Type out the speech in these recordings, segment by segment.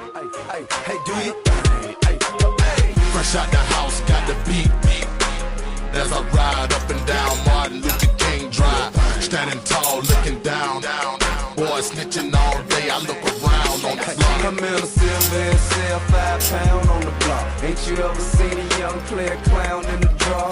Hey, do your thing. Fresh out the house, got the beat. As I ride up and down Martin Luther King Drive, standing tall, looking down. Boy snitching all day, I look around on the block. I'm in a silver and sell 5 pound on the block. Ain't you ever seen a young player clown in the draw?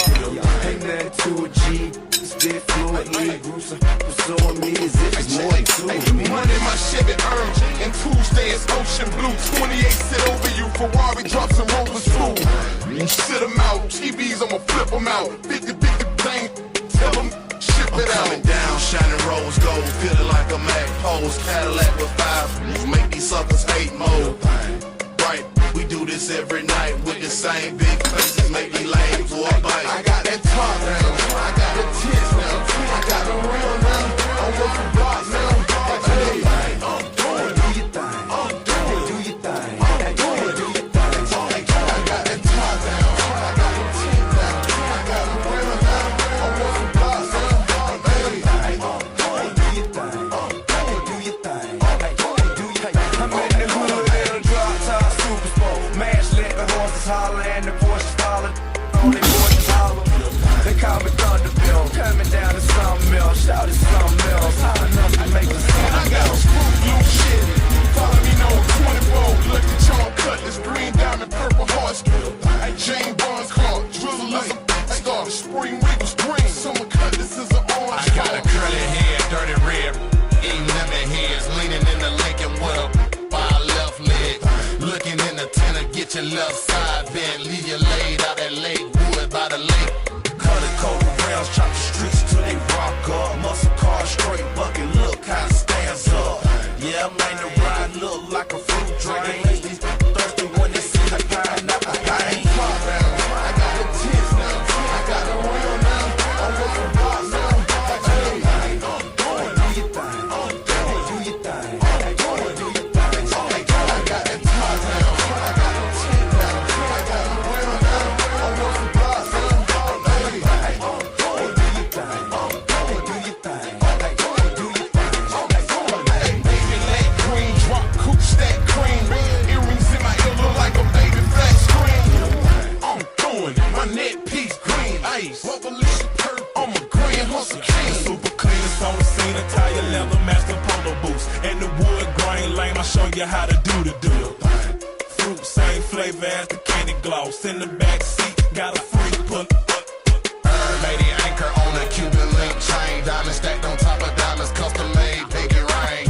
Ain't nothing to a G. Spit fluently, groups are pursuing me as if it's more to me. Money my Chevy Urge, and Tuesday is ocean blue. 28 sit over you, Ferrari drops and Rovers fool. Sit them out, TVs I'ma flip them out. 50 thing, tell them ship it out. Coming down, shining rose gold, feeling like a Mac pose. Cadillac with 5, make these suckers hate mode. Right, we do this every night with the same big faces, make me lame for a bite. I got that top now, I got the tits now, I got the real now, I'm working blocks now. Hey, Do your thing. Do your thing. Do your thing. I got that top now, I got the tits now, I got the real now, I'm working blocks now. Hey, Do your thing. Do your thing. Do your thing. I'm in the hood in a drop top super sport. Mash let the horses holler and the Porsche holler. On their voices holler. They call me Thunderbill. Coming down to something else. Shout it something else. High enough to make the sun I got a screw blue shit. Follow me now on 24. Look at y'all cut this green diamond purple horse. Hey, Jane Barnes Clark, drizzle is a star. Spring Regal's green. Someone cut this is an orange. I got a curly hair, dirty red. Eating lemon heads, leaning in the Lincoln with a wide left leg. Looking in the tenor, get your left side bent. Leave you laid out at Lake Wood by the lake. Cut a coat of rounds, chop the streets till they rock up. Muscle car straight bucket, look how it stands up. Yeah, man, the ride look like a fruit drink. These thirsty when they see the pineapple thing. I got the tits now, I got the real now, I'm working blocks now. Hey, Do your thing. Do your thing. Do your thing. I got that top now, I got the tits now, I got the real now, I'm working blocks now. Hey, Do your thing. Do your thing. Do your thing. baby leg queen, drop coupe stack cream. Earrings in my ear look like a baby flat screen. I'm doing it, my neck piece green ice. Revolution perk, I'm a grand hustle king. Super cleanest on the scene, attire leather, match the polo boots. And the wood grain lane, I'll show you how to do the do. Fruit, same flavor as the candy gloss. In the back seat, got a free put. Lady anchor on a Cuban link chain. Diamond stacked on top of diamonds, custom made, piggy rain.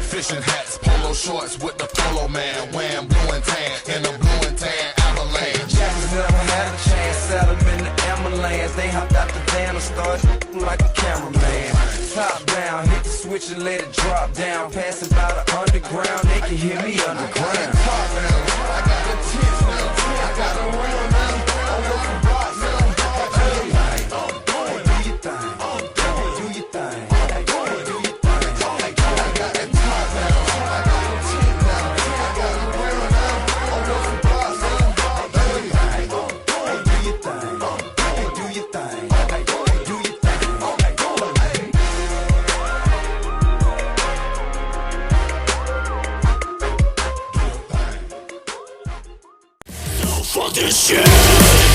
Fishing hats, polo shorts with the polo man. Wham, blue and tan, in the blue and tan avalanche. Jackson never had a chance, set them in the ambulance. They hopped out the van and started like a cameraman. Top down, hit the switch and let it drop down. Passing by the underground, they can hear me underground. Top now, I got the tits now, I got the real now, I'm working blocks now. Hey, Do your thing. Do your thing. Do your thing. I got that top now, I got the tits now, I got the real now, I'm working blocks now. Hey, Do your thing. Do your thing. Do your thing. Fuck this shit.